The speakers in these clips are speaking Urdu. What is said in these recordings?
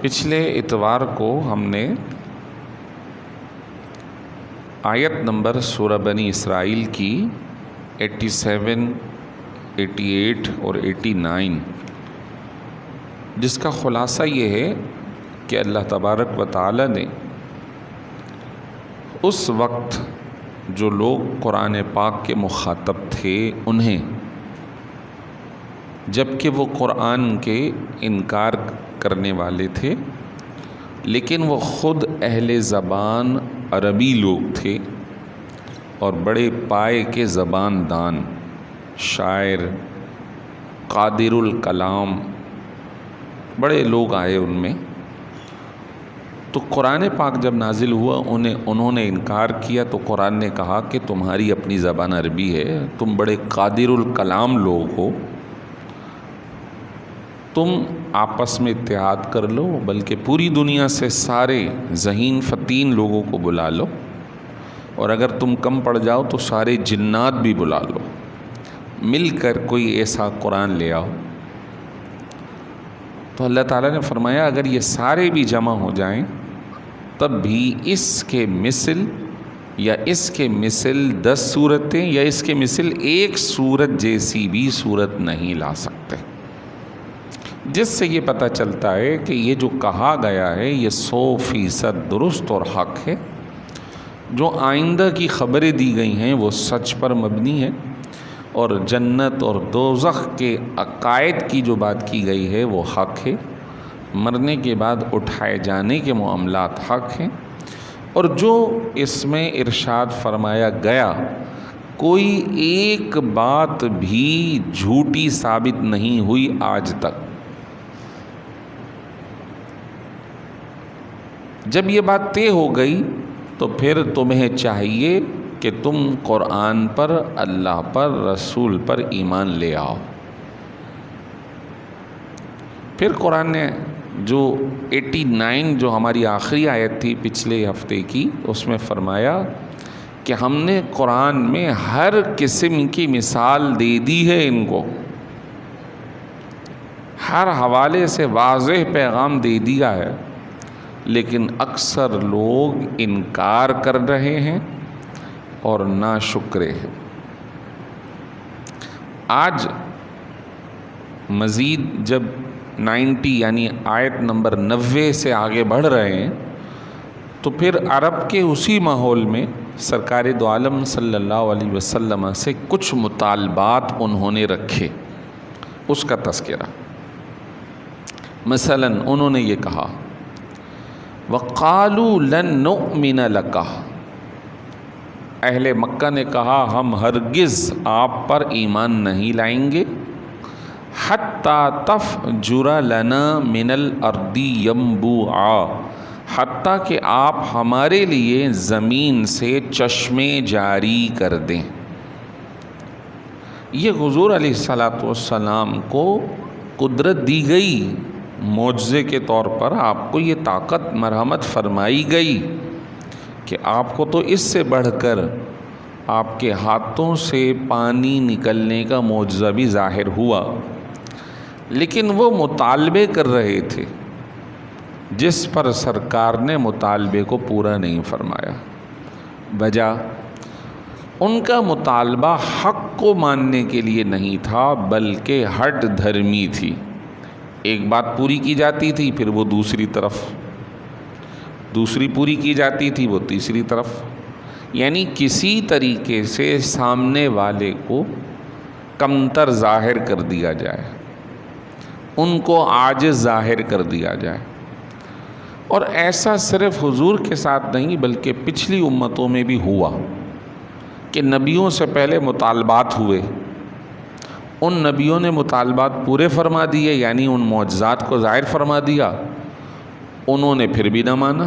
پچھلے اتوار کو ہم نے آیت نمبر سورہ بنی اسرائیل کی 87, 88 اور 89 جس کا خلاصہ یہ ہے کہ اللہ تبارک و تعالی نے اس وقت جو لوگ قرآن پاک کے مخاطب تھے انہیں، جبکہ وہ قرآن کے انکار کرنے والے تھے لیکن وہ خود اہل زبان عربی لوگ تھے اور بڑے پائے کے زبان دان، شاعر، قادر الکلام، بڑے لوگ آئے ان میں. تو قرآن پاک جب نازل ہوا انہوں نے انکار کیا تو قرآن نے کہا کہ تمہاری اپنی زبان عربی ہے، تم بڑے قادر الکلام لوگ ہو، تم آپس میں اتحاد کر لو، بلکہ پوری دنیا سے سارے ذہین فتین لوگوں کو بلا لو، اور اگر تم کم پڑ جاؤ تو سارے جنات بھی بلا لو، مل کر کوئی ایسا قرآن لے آؤ. تو اللہ تعالیٰ نے فرمایا اگر یہ سارے بھی جمع ہو جائیں تب بھی اس کے مثل یا اس کے مثل 10 صورتیں یا اس کے مثل ایک صورت جیسی بھی صورت نہیں لا سکتے. جس سے یہ پتہ چلتا ہے کہ یہ جو کہا گیا ہے یہ 100% درست اور حق ہے. جو آئندہ کی خبریں دی گئی ہیں وہ سچ پر مبنی ہے، اور جنت اور دوزخ کے عقائد کی جو بات کی گئی ہے وہ حق ہے. مرنے کے بعد اٹھائے جانے کے معاملات حق ہیں، اور جو اس میں ارشاد فرمایا گیا کوئی ایک بات بھی جھوٹی ثابت نہیں ہوئی آج تک. جب یہ بات طے ہو گئی تو پھر تمہیں چاہیے کہ تم قرآن پر، اللہ پر، رسول پر ایمان لے آؤ. پھر قرآن نے جو 89 جو ہماری آخری آیت تھی پچھلے ہفتے کی، اس میں فرمایا کہ ہم نے قرآن میں ہر قسم کی مثال دے دی ہے، ان کو ہر حوالے سے واضح پیغام دے دیا ہے، لیکن اکثر لوگ انکار کر رہے ہیں اور ناشکرے ہیں. آج مزید جب 90 یعنی آیت نمبر 90 سے آگے بڑھ رہے ہیں تو پھر عرب کے اسی ماحول میں سرکار دو عالم صلی اللہ علیہ وسلم سے کچھ مطالبات انہوں نے رکھے، اس کا تذکرہ. مثلا انہوں نے یہ کہا وَقَالُوا لَن نُؤْمِنَ لَكَ، اہل مکہ نے کہا ہم ہرگز آپ پر ایمان نہیں لائیں گے، حَتَّى تَفْجُرَ لَنَا مِنَ الْأَرْضِ يَنبُوعًا، حتیٰ کہ آپ ہمارے لیے زمین سے چشمے جاری کر دیں. یہ حضور علیہ السلام کو قدرت دی گئی، معجزے کے طور پر آپ کو یہ طاقت مرحمت فرمائی گئی کہ آپ کو تو اس سے بڑھ کر آپ کے ہاتھوں سے پانی نکلنے کا معجزہ بھی ظاہر ہوا، لیکن وہ مطالبے کر رہے تھے جس پر سرکار نے مطالبے کو پورا نہیں فرمایا. وجہ ان کا مطالبہ حق کو ماننے کے لیے نہیں تھا بلکہ ہٹ دھرمی تھی. ایک بات پوری کی جاتی تھی پھر وہ دوسری طرف، دوسری پوری کی جاتی تھی وہ تیسری طرف، یعنی کسی طریقے سے سامنے والے کو کمتر ظاہر کر دیا جائے، ان کو عاجز ظاہر کر دیا جائے. اور ایسا صرف حضور کے ساتھ نہیں بلکہ پچھلی امتوں میں بھی ہوا کہ نبیوں سے پہلے مطالبات ہوئے، ان نبیوں نے مطالبات پورے فرما دیے، یعنی ان معجزات کو ظاہر فرما دیا، انہوں نے پھر بھی نہ مانا.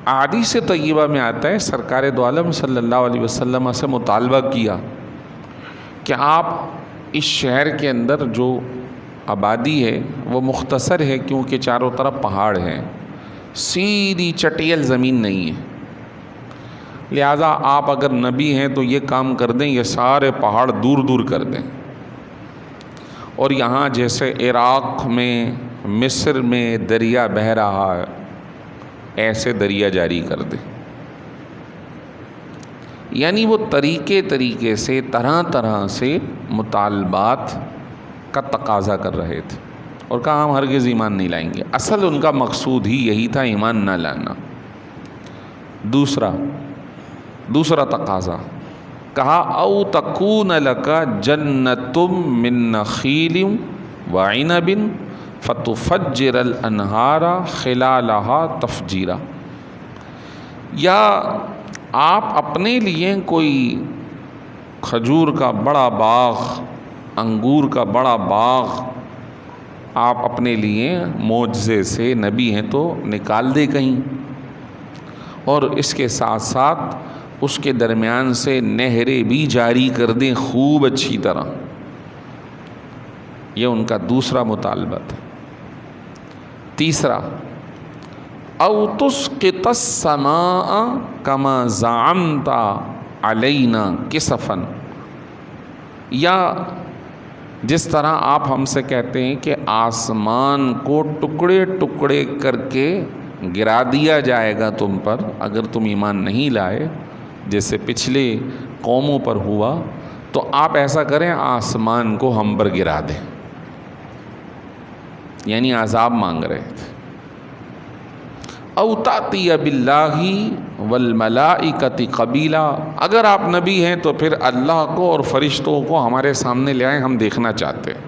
احادیث طیبہ میں آتا ہے سرکار دو عالم صلی اللہ علیہ وسلم سے مطالبہ کیا کہ آپ اس شہر کے اندر جو آبادی ہے وہ مختصر ہے کیونکہ چاروں طرف پہاڑ ہیں، سیدھی چٹیل زمین نہیں ہے، لہذا آپ اگر نبی ہیں تو یہ کام کر دیں، یہ سارے پہاڑ دور دور کر دیں اور یہاں جیسے عراق میں مصر میں دریا بہہ رہا ہے ایسے دریا جاری کر دے. یعنی وہ طریقے سے طرح طرح سے مطالبات کا تقاضا کر رہے تھے اور کہا ہم ہرگز ایمان نہیں لائیں گے. اصل ان کا مقصود ہی یہی تھا، ایمان نہ لانا. دوسرا تقاضا کہا او تکون لک جنتم من نخیل وعنب فتفجر الانہار خلالها تفجیرا، یا آپ اپنے لیے کوئی کھجور کا بڑا باغ، انگور کا بڑا باغ آپ اپنے لیے معجزے سے، نبی ہیں تو نکال دے کہیں، اور اس کے ساتھ ساتھ اس کے درمیان سے نہریں بھی جاری کر دیں خوب اچھی طرح. یہ ان کا دوسرا مطالبہ تھا. تیسرا او تسقط السماء کما زعمت علینا کسفا، یا جس طرح آپ ہم سے کہتے ہیں کہ آسمان کو ٹکڑے ٹکڑے کر کے گرا دیا جائے گا تم پر اگر تم ایمان نہیں لائے، جیسے پچھلے قوموں پر ہوا، تو آپ ایسا کریں آسمان کو ہم پر گرا دیں. یعنی عذاب مانگ رہے تھے. او تأتی باللہ والملائکۃ قبیلا، اگر آپ نبی ہیں تو پھر اللہ کو اور فرشتوں کو ہمارے سامنے لے آئیں، ہم دیکھنا چاہتے ہیں.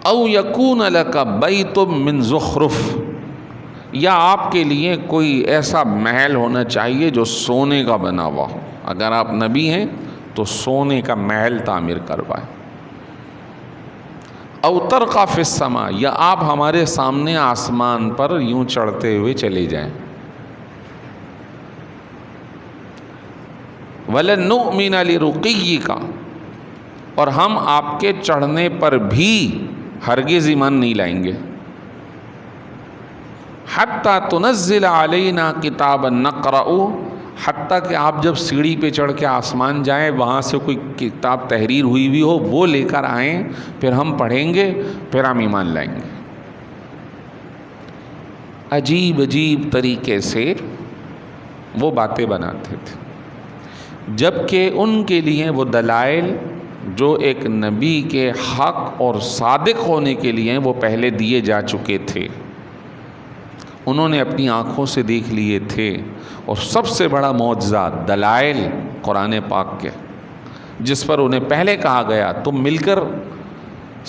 او یکون لک بیت من زخرف، یا آپ کے لیے کوئی ایسا محل ہونا چاہیے جو سونے کا بنا ہوا ہو. اگر آپ نبی ہیں تو سونے کا محل تعمیر کروائیں. او ترقی فی السماء، یا آپ ہمارے سامنے آسمان پر یوں چڑھتے ہوئے چلے جائیں. وَلَن نُؤْمِنَ لِرُقِيِّكَ، اور ہم آپ کے چڑھنے پر بھی ہرگز ایمان نہیں لائیں گے. حَتَّى تُنَزِّلَ عَلَيْنَا كِتَابًا نَقْرَأُ، حتیٰ کہ آپ جب سیڑھی پہ چڑھ کے آسمان جائیں وہاں سے کوئی کتاب تحریر ہوئی بھی ہو وہ لے کر آئیں، پھر ہم پڑھیں گے، پھر ہم ایمان لائیں گے. عجیب طریقے سے وہ باتیں بناتے تھے، جبکہ ان کے لیے وہ دلائل جو ایک نبی کے حق اور صادق ہونے کے لیے وہ پہلے دیے جا چکے تھے، انہوں نے اپنی آنکھوں سے دیکھ لیے تھے. اور سب سے بڑا معجزہ دلائل قرآن پاک کے، جس پر انہیں پہلے کہا گیا تم مل کر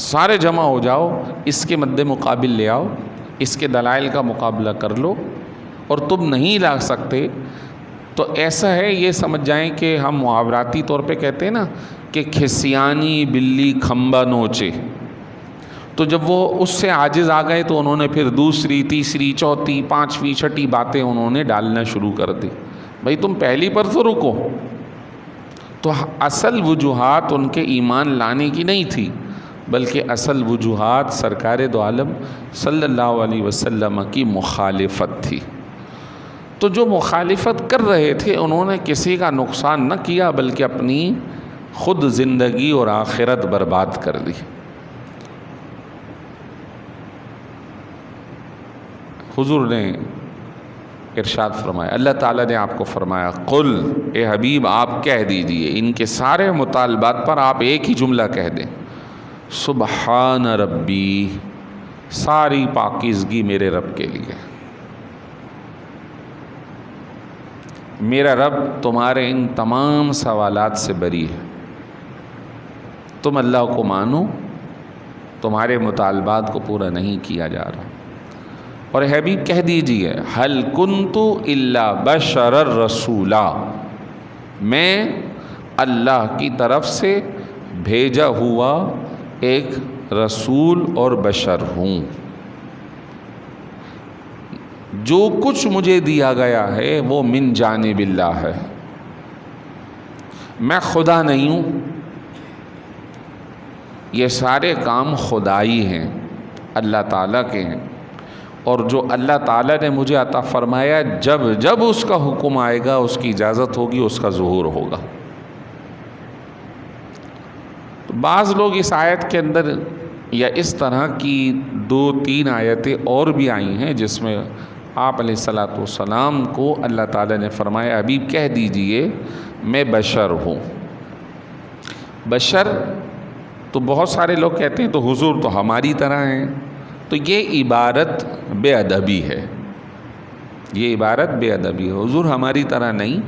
سارے جمع ہو جاؤ، اس کے مد مقابل لے آؤ، اس کے دلائل کا مقابلہ کر لو، اور تم نہیں لا سکتے تو ایسا ہے یہ سمجھ جائیں کہ ہم محاوراتی طور پہ کہتے ہیں نا کہ کھسیانی بلی کھمبا نوچے. تو جب وہ اس سے عاجز آ گئے تو انہوں نے پھر دوسری، تیسری، چوتھی، پانچویں، چھٹی باتیں انہوں نے ڈالنا شروع کر دی. بھائی تم پہلی پر تو رکو. تو اصل وجوہات ان کے ایمان لانے کی نہیں تھی، بلکہ اصل وجوہات سرکار دو عالم صلی اللہ علیہ وسلم کی مخالفت تھی. تو جو مخالفت کر رہے تھے انہوں نے کسی کا نقصان نہ کیا بلکہ اپنی خود زندگی اور آخرت برباد کر دی. حضور نے ارشاد فرمایا، اللہ تعالیٰ نے آپ کو فرمایا قل، اے حبیب آپ کہہ دیجئے، ان کے سارے مطالبات پر آپ ایک ہی جملہ کہہ دیں، سبحان ربی، ساری پاکیزگی میرے رب کے لیے. میرا رب تمہارے ان تمام سوالات سے بری ہے. تم اللہ کو مانو، تمہارے مطالبات کو پورا نہیں کیا جا رہا. اور حبیب کہہ دیجئے هل كنت الا بشرا رسولا، میں اللہ کی طرف سے بھیجا ہوا ایک رسول اور بشر ہوں. جو کچھ مجھے دیا گیا ہے وہ من جانب اللہ ہے، میں خدا نہیں ہوں. یہ سارے کام خدائی ہیں، اللہ تعالیٰ کے ہیں، اور جو اللہ تعالیٰ نے مجھے عطا فرمایا جب جب اس کا حکم آئے گا، اس کی اجازت ہوگی، اس کا ظہور ہوگا. بعض لوگ اس آیت کے اندر یا اس طرح کی 2-3 آیتیں اور بھی آئی ہیں جس میں آپ علیہ الصلاۃ والسلام کو اللہ تعالیٰ نے فرمایا حبیب کہہ دیجئے میں بشر ہوں۔ بشر تو بہت سارے لوگ کہتے ہیں تو حضور تو ہماری طرح ہیں، تو یہ عبارت بے ادبی ہے، یہ عبارت بے ادبی ہے۔ حضور ہماری طرح نہیں،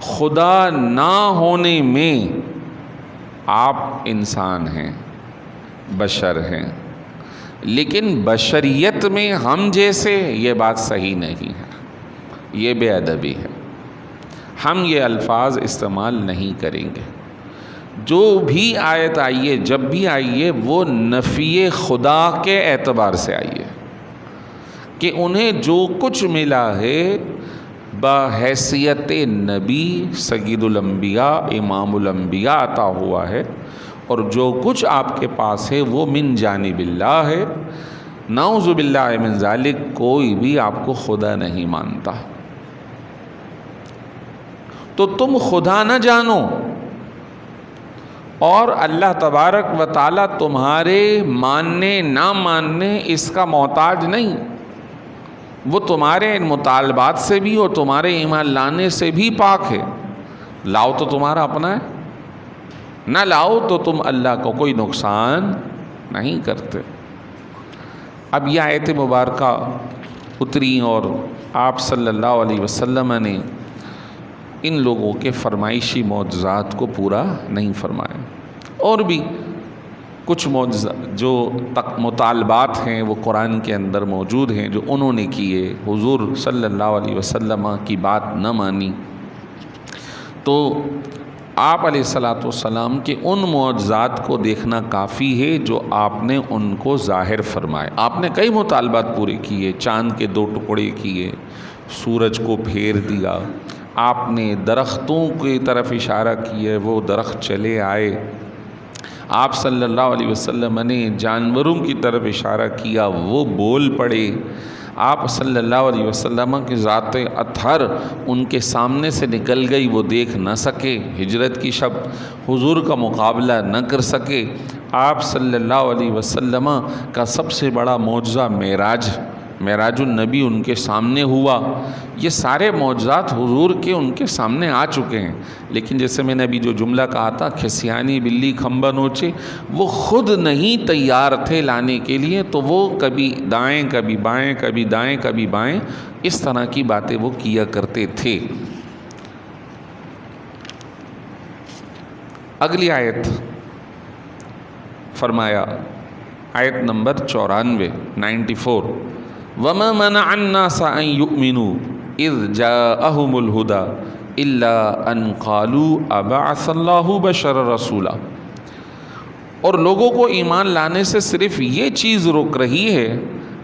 خدا نہ ہونے میں آپ انسان ہیں، بشر ہیں، لیکن بشریت میں ہم جیسے یہ بات صحیح نہیں ہے، یہ بے ادبی ہے، ہم یہ الفاظ استعمال نہیں کریں گے۔ جو بھی آیت آئیے، جب بھی آئیے، وہ نفی خدا کے اعتبار سے آئیے کہ انہیں جو کچھ ملا ہے بحیثیت نبی سید الانبیاء امام الانبیاء عطا ہوا ہے، اور جو کچھ آپ کے پاس ہے وہ من جانب اللہ ہے، نعوذ باللہ من ذالک، کوئی بھی آپ کو خدا نہیں مانتا۔ تو تم خدا نہ جانو اور اللہ تبارک و تعالیٰ تمہارے ماننے نہ ماننے اس کا محتاج نہیں، وہ تمہارے ان مطالبات سے بھی اور تمہارے ایمان لانے سے بھی پاک ہے۔ لاؤ تو تمہارا اپنا ہے، نہ لاؤ تو تم اللہ کو کوئی نقصان نہیں کرتے۔ اب یہ آیت مبارکہ اتری اور آپ صلی اللہ علیہ وسلم نے ان لوگوں کے فرمائشی معجزات کو پورا نہیں فرمایا، اور بھی کچھ جو مطالبات ہیں وہ قرآن کے اندر موجود ہیں جو انہوں نے کیے، حضور صلی اللہ علیہ وسلم کی بات نہ مانی، تو آپ علیہ الصلاۃ والسلام کے ان معجزات کو دیکھنا کافی ہے جو آپ نے ان کو ظاہر فرمائے۔ آپ نے کئی مطالبات پورے کیے، چاند کے 2 ٹکڑے کیے، سورج کو پھیر دیا، آپ نے درختوں کی طرف اشارہ کیا، وہ درخت چلے آئے، آپ صلی اللہ علیہ وسلم نے جانوروں کی طرف اشارہ کیا، وہ بول پڑے، آپ صلی اللہ علیہ وسلم کی ذات اطہر ان کے سامنے سے نکل گئی، وہ دیکھ نہ سکے، ہجرت کی شب حضور کا مقابلہ نہ کر سکے۔ آپ صلی اللہ علیہ وسلم کا سب سے بڑا معجزہ معراج النبی ان کے سامنے ہوا۔ یہ سارے معجزات حضور کے ان کے سامنے آ چکے ہیں، لیکن جیسے میں نے ابھی جو جملہ کہا تھا، کھسیانی بلی کھمبا نوچے، وہ خود نہیں تیار تھے لانے کے لیے، تو وہ کبھی دائیں کبھی بائیں، کبھی دائیں کبھی بائیں، اس طرح کی باتیں وہ کیا کرتے تھے۔ اگلی آیت فرمایا، آیت نمبر 94 وَمَا مَنَعَ النَّاسَ أَن يُؤْمِنُوا إِذْ جَاءَهُمُ الْهُدَى إِلَّا أَن قَالُوا أَبَعَثَ اللَّهُ بَشَرًا رَسُولًا، اور لوگوں کو ایمان لانے سے صرف یہ چیز رک رہی ہے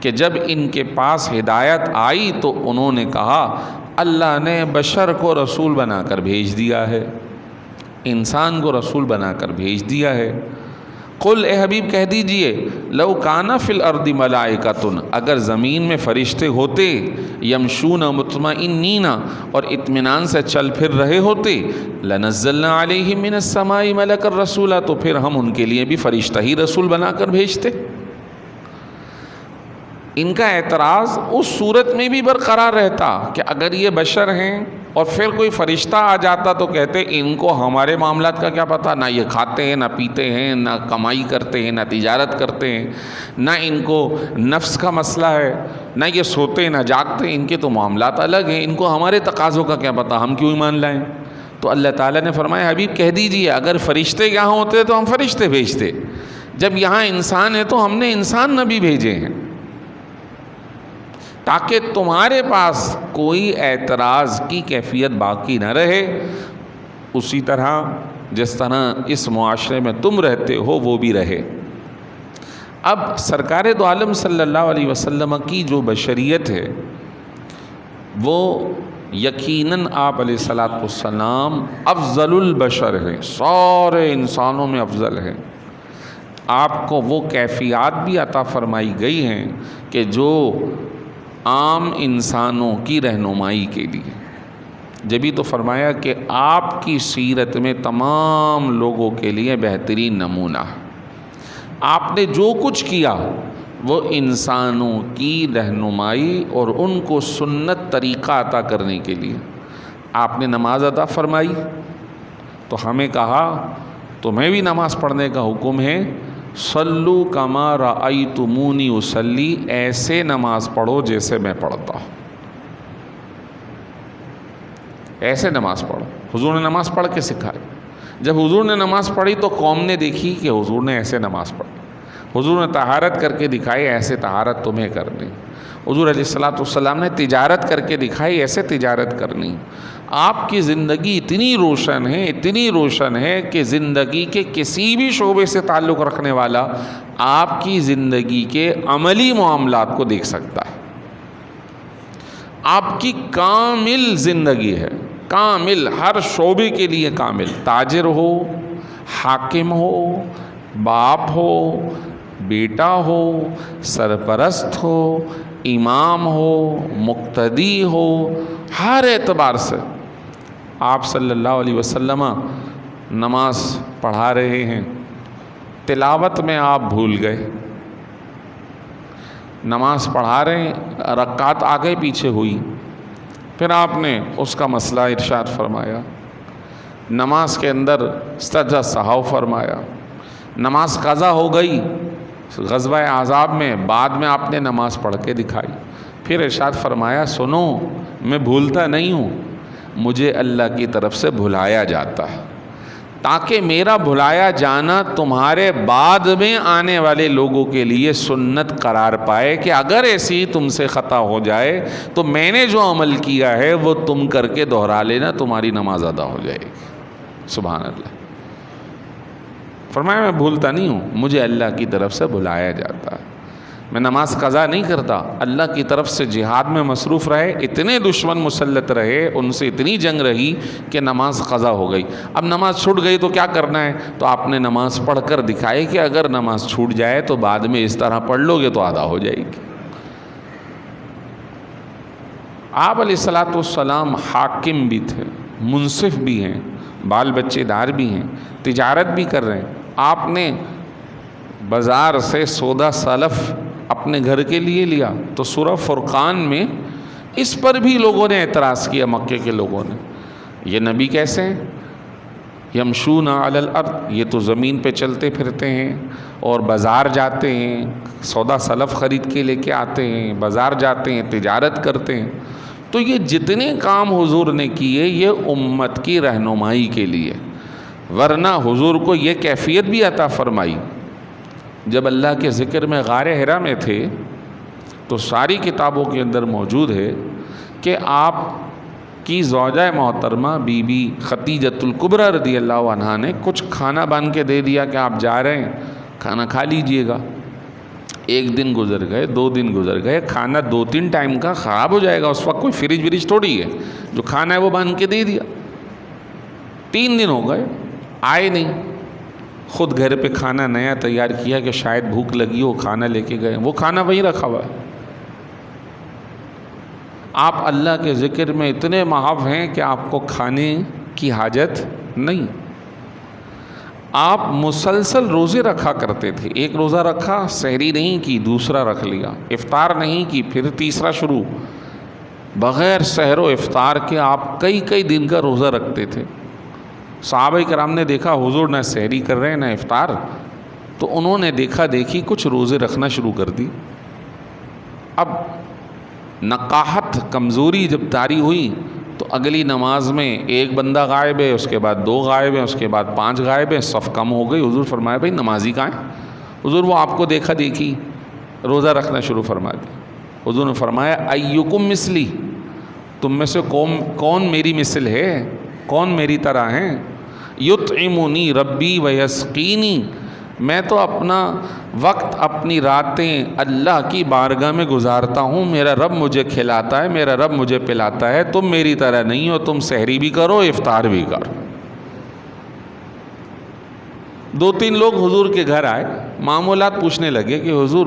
کہ جب ان کے پاس ہدایت آئی تو انہوں نے کہا اللہ نے بشر کو رسول بنا کر بھیج دیا ہے، انسان کو رسول بنا کر بھیج دیا ہے۔ قل اے حبیب کہہ دیجئے لو کانا فی الارض ملائکۃ، اگر زمین میں فرشتے ہوتے، یمشون مطمئنین، اور اطمینان سے چل پھر رہے ہوتے، لنزلنا علیہم من السماء ملکا رسولا، تو پھر ہم ان کے لیے بھی فرشتہ ہی رسول بنا کر بھیجتے۔ ان کا اعتراض اس صورت میں بھی برقرار رہتا کہ اگر یہ بشر ہیں اور پھر کوئی فرشتہ آ جاتا تو کہتے ان کو ہمارے معاملات کا کیا پتہ، نہ یہ کھاتے ہیں، نہ پیتے ہیں، نہ کمائی کرتے ہیں، نہ تجارت کرتے ہیں، نہ ان کو نفس کا مسئلہ ہے، نہ یہ سوتے نہ جاگتے، ان کے تو معاملات الگ ہیں، ان کو ہمارے تقاضوں کا کیا پتہ، ہم کیوں ایمان لائیں۔ تو اللہ تعالیٰ نے فرمایا حبیب کہہ دیجئے اگر فرشتے یہاں ہوتے تو ہم فرشتے بھیجتے، جب یہاں انسان ہے تو ہم نے انسان نبی بھیجے ہیں، تاکہ تمہارے پاس کوئی اعتراض کی کیفیت باقی نہ رہے، اسی طرح جس طرح اس معاشرے میں تم رہتے ہو وہ بھی رہے۔ اب سرکار دو عالم صلی اللہ علیہ وسلم کی جو بشریت ہے وہ یقیناً آپ علیہ الصلاۃ والسلام افضل البشر ہیں، سارے انسانوں میں افضل ہیں۔ آپ کو وہ کیفیات بھی عطا فرمائی گئی ہیں کہ جو عام انسانوں کی رہنمائی کے لیے، جبھی تو فرمایا کہ آپ کی سیرت میں تمام لوگوں کے لیے بہترین نمونہ ہے۔ آپ نے جو کچھ کیا وہ انسانوں کی رہنمائی اور ان کو سنت طریقہ عطا کرنے کے لیے۔ آپ نے نماز ادا فرمائی تو ہمیں کہا تمہیں بھی نماز پڑھنے کا حکم ہے، صلو کما رأیتمونی اصلی، ایسے نماز پڑھو جیسے میں پڑھتا ہوں، ایسے نماز پڑھو۔ حضور نے نماز پڑھ کے سکھائی۔ جب حضور نے نماز پڑھی تو قوم نے دیکھی کہ حضور نے ایسے نماز پڑھی۔ حضور نے طہارت کر کے دکھائی، ایسے طہارت تمہیں کرنی۔ حضور علیہ الصلوۃ والسلام نے تجارت کر کے دکھائی، ایسے تجارت کرنی۔ آپ کی زندگی اتنی روشن ہے، اتنی روشن ہے کہ زندگی کے کسی بھی شعبے سے تعلق رکھنے والا آپ کی زندگی کے عملی معاملات کو دیکھ سکتا ہے۔ آپ کی کامل زندگی ہے، کامل، ہر شعبے کے لیے کامل۔ تاجر ہو، حاکم ہو، باپ ہو، بیٹا ہو، سرپرست ہو، امام ہو، مقتدی ہو، ہر اعتبار سے آپ صلی اللہ علیہ وسلم نماز پڑھا رہے ہیں، تلاوت میں آپ بھول گئے، نماز پڑھا رہے ہیں، رکعت آگے پیچھے ہوئی، پھر آپ نے اس کا مسئلہ ارشاد فرمایا، نماز کے اندر سجدہ سہو فرمایا، نماز قضا ہو گئی غزوہ احزاب میں، بعد میں آپ نے نماز پڑھ کے دکھائی، پھر ارشاد فرمایا سنو میں بھولتا نہیں ہوں، مجھے اللہ کی طرف سے بھلایا جاتا ہے، تاکہ میرا بھلایا جانا تمہارے بعد میں آنے والے لوگوں کے لیے سنت قرار پائے کہ اگر ایسی تم سے خطا ہو جائے تو میں نے جو عمل کیا ہے وہ تم کر کے دہرا لینا، تمہاری نماز ادا ہو جائے گی۔ سبحان اللہ۔ فرمایا میں بھولتا نہیں ہوں، مجھے اللہ کی طرف سے بھلایا جاتا ہے، میں نماز قضا نہیں کرتا، اللہ کی طرف سے جہاد میں مصروف رہے، اتنے دشمن مسلط رہے، ان سے اتنی جنگ رہی کہ نماز قضا ہو گئی۔ اب نماز چھوٹ گئی تو کیا کرنا ہے؟ تو آپ نے نماز پڑھ کر دکھائی کہ اگر نماز چھوٹ جائے تو بعد میں اس طرح پڑھ لو گے تو ادا ہو جائے گی۔ آپ علیہ الصلوۃ والسلام حاکم بھی تھے، منصف بھی ہیں، بال بچے دار بھی ہیں، تجارت بھی کر رہے ہیں۔ آپ نے بازار سے سودا سلف اپنے گھر کے لیے لیا تو سورہ فرقان میں اس پر بھی لوگوں نے اعتراض کیا، مکے کے لوگوں نے، یہ نبی کیسے ہیں؟ یمشون علی الارض، یہ تو زمین پہ چلتے پھرتے ہیں اور بازار جاتے ہیں، سودا سلف خرید کے لے کے آتے ہیں، بازار جاتے ہیں، تجارت کرتے ہیں۔ تو یہ جتنے کام حضور نے کیے یہ امت کی رہنمائی کے لیے، ورنہ حضور کو یہ کیفیت بھی عطا فرمائی۔ جب اللہ کے ذکر میں غار حرا میں تھے تو ساری کتابوں کے اندر موجود ہے کہ آپ کی زوجہ محترمہ بی بی خدیجۃ الکبریٰ رضی اللہ عنہا نے کچھ کھانا بن کے دے دیا کہ آپ جا رہے ہیں، کھانا کھا لیجئے گا۔ ایک دن گزر گئے، 2 دن گزر گئے، کھانا 2-3 ٹائم کا خراب ہو جائے گا، اس وقت کوئی فریج وریج تھوڑی ہے، جو کھانا ہے وہ بن کے دے دیا۔ 3 دن ہو گئے، آئے نہیں، خود گھر پہ کھانا نیا تیار کیا کہ شاید بھوک لگی ہو، کھانا لے کے گئے، وہ کھانا وہیں رکھا ہوا ہے۔ آپ اللہ کے ذکر میں اتنے محو ہیں کہ آپ کو کھانے کی حاجت نہیں۔ آپ مسلسل روزے رکھا کرتے تھے، ایک روزہ رکھا، سحری نہیں کی، دوسرا رکھ لیا، افطار نہیں کی، پھر تیسرا شروع، بغیر سحر و افطار کے آپ کئی دن کا روزہ رکھتے تھے۔ صحابہ کرام نے دیکھا حضور نہ سحری کر رہے ہیں نہ افطار، تو انہوں نے دیکھا دیکھی کچھ روزے رکھنا شروع کر دی۔ اب نقاہت، کمزوری جب طاری ہوئی تو اگلی نماز میں 1 بندہ غائب ہے، اس کے بعد 2 غائب ہیں، اس کے بعد 5 غائب ہیں، صف کم ہو گئی۔ حضور فرمایا بھائی نمازی کہاں ہیں؟ حضور وہ آپ کو دیکھا دیکھی روزہ رکھنا شروع فرما دیا۔ حضور نے فرمایا ایکم مثلی، تم میں سے کون میری مثل ہے، کون میری طرح ہیں؟ یطعمنی ربی ویسقینی، میں تو اپنا وقت، اپنی راتیں اللہ کی بارگاہ میں گزارتا ہوں، میرا رب مجھے کھلاتا ہے، میرا رب مجھے پلاتا ہے، تم میری طرح نہیں ہو، تم سحری بھی کرو افطار بھی کرو۔ 2-3 لوگ حضور کے گھر آئے، معمولات پوچھنے لگے کہ حضور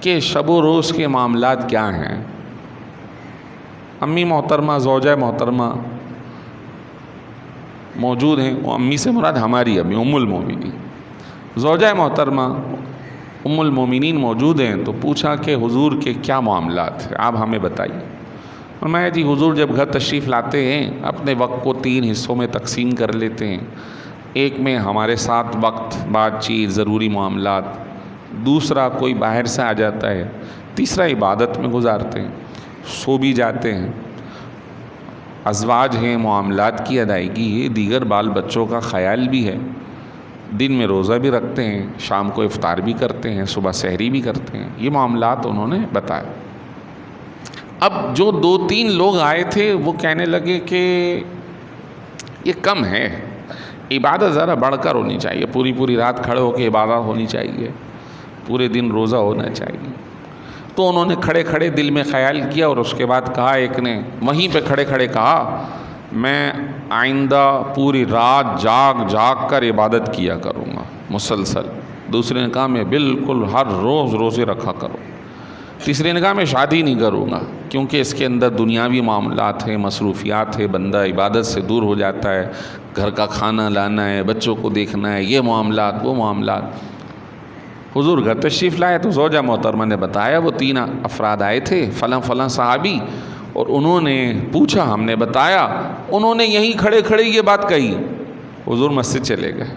کے شب و روز کے معاملات کیا ہیں؟ امی محترمہ، زوجہ محترمہ موجود ہیں، وہ امی سے مراد ہماری امی ام المومنین زوجہ محترمہ ام المومنین موجود ہیں، تو پوچھا کہ حضور کے کیا معاملات ہیں، آپ ہمیں بتائیے۔ فرمایا جی حضور جب گھر تشریف لاتے ہیں اپنے وقت کو 3 حصوں میں تقسیم کر لیتے ہیں، ایک میں ہمارے ساتھ وقت بات چیت ضروری معاملات، دوسرا کوئی باہر سے آ جاتا ہے، تیسرا عبادت میں گزارتے ہیں، سو بھی جاتے ہیں، ازواج ہیں، معاملات کی ادائیگی ہے، دیگر بال بچوں کا خیال بھی ہے، دن میں روزہ بھی رکھتے ہیں، شام کو افطار بھی کرتے ہیں، صبح سحری بھی کرتے ہیں۔ یہ معاملات انہوں نے بتایا۔ اب جو 2-3 لوگ آئے تھے وہ کہنے لگے کہ یہ کم ہے، عبادت ذرا بڑھ کر ہونی چاہیے، پوری رات کھڑے ہو کے عبادت ہونی چاہیے، پورے دن روزہ ہونا چاہیے۔ تو انہوں نے کھڑے کھڑے دل میں خیال کیا اور اس کے بعد کہا، ایک نے وہیں پہ کھڑے کھڑے کہا میں آئندہ پوری رات جاگ کر عبادت کیا کروں گا مسلسل۔ دوسرے نے کہا میں بالکل ہر روز روزے رکھا کروں۔ تیسرے نے کہا میں شادی نہیں کروں گا کیونکہ اس کے اندر دنیاوی معاملات ہیں، مصروفیات ہے، بندہ عبادت سے دور ہو جاتا ہے، گھر کا کھانا لانا ہے، بچوں کو دیکھنا ہے، یہ معاملات وہ معاملات۔ حضور گھر تشریف لائے تو زوجہ محترمہ نے بتایا وہ 3 افراد آئے تھے، فلاں صحابی، اور انہوں نے پوچھا، ہم نے بتایا، انہوں نے یہیں کھڑے کھڑے یہ بات کہی۔ حضور مسجد چلے گئے۔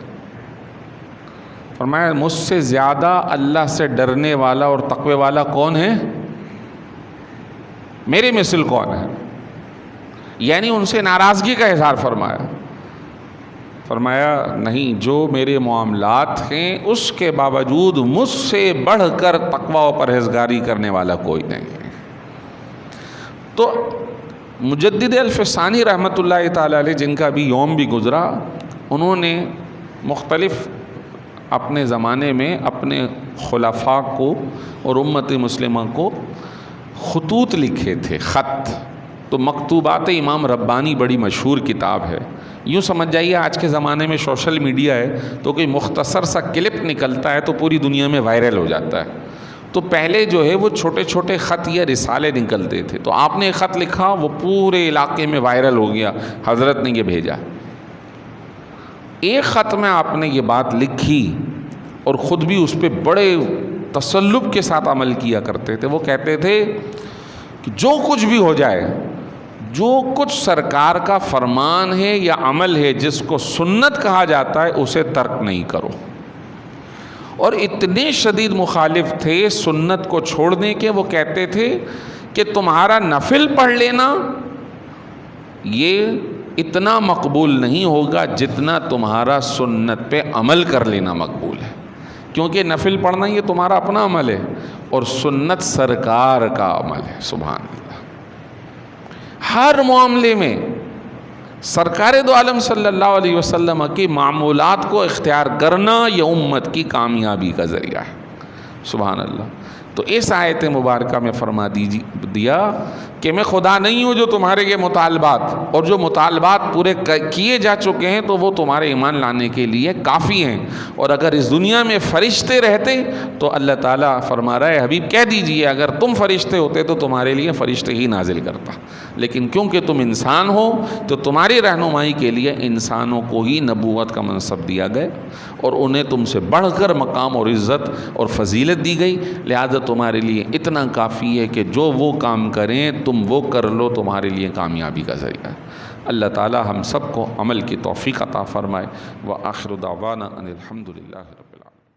فرمایا مجھ سے زیادہ اللہ سے ڈرنے والا اور تقوی والا کون ہے؟ میرے مثل کون ہے؟ یعنی ان سے ناراضگی کا اظہار فرمایا۔ فرمایا نہیں، جو میرے معاملات ہیں اس کے باوجود مجھ سے بڑھ کر تقوی و پرہیزگاری کرنے والا کوئی نہیں ہے۔ تو مجدد الفسانی رحمۃ اللہ تعالی علیہ، جن کا بھی یوم بھی گزرا، انہوں نے مختلف اپنے زمانے میں اپنے خلفاء کو اور امت مسلمہ کو خطوط لکھے تھے، خط۔ تو مکتوبات امام ربانی بڑی مشہور کتاب ہے۔ یوں سمجھ جائیے آج کے زمانے میں سوشل میڈیا ہے تو کوئی مختصر سا کلپ نکلتا ہے تو پوری دنیا میں وائرل ہو جاتا ہے۔ تو پہلے جو ہے وہ چھوٹے چھوٹے خط یا رسالے نکلتے تھے، تو آپ نے ایک خط لکھا، وہ پورے علاقے میں وائرل ہو گیا، حضرت نے یہ بھیجا۔ ایک خط میں آپ نے یہ بات لکھی اور خود بھی اس پہ بڑے تسلب کے ساتھ عمل کیا کرتے تھے۔ وہ کہتے تھے کہ جو کچھ بھی ہو جائے، جو کچھ سرکار کا فرمان ہے یا عمل ہے جس کو سنت کہا جاتا ہے اسے ترک نہیں کرو۔ اور اتنے شدید مخالف تھے سنت کو چھوڑنے کے، وہ کہتے تھے کہ تمہارا نفل پڑھ لینا یہ اتنا مقبول نہیں ہوگا جتنا تمہارا سنت پہ عمل کر لینا مقبول ہے، کیونکہ نفل پڑھنا یہ تمہارا اپنا عمل ہے اور سنت سرکار کا عمل ہے۔ سبحان اللہ۔ ہر معاملے میں سرکار دو عالم صلی اللہ علیہ وسلم کی معمولات کو اختیار کرنا یہ امت کی کامیابی کا ذریعہ ہے۔ سبحان اللہ۔ تو اس آیت مبارکہ میں فرما دیا کہ میں خدا نہیں ہوں جو تمہارے یہ مطالبات، اور جو مطالبات پورے کیے جا چکے ہیں تو وہ تمہارے ایمان لانے کے لیے کافی ہیں، اور اگر اس دنیا میں فرشتے رہتے تو اللہ تعالیٰ فرما رہا ہے حبیب کہہ دیجئے اگر تم فرشتے ہوتے تو تمہارے لیے فرشتے ہی نازل کرتا، لیکن کیونکہ تم انسان ہو تو تمہاری رہنمائی کے لیے انسانوں کو ہی نبوت کا منصب دیا گیا اور انہیں تم سے بڑھ کر مقام اور عزت اور فضیلت دی گئی، لہذا تمہارے لیے اتنا کافی ہے کہ جو وہ کام کریں تم وہ کر لو، تمہارے لیے کامیابی کا ذریعہ ہے۔ اللہ تعالی ہم سب کو عمل کی توفیق عطا فرمائے۔ وآخر دعوانا ان الحمد للہ رب العالمین۔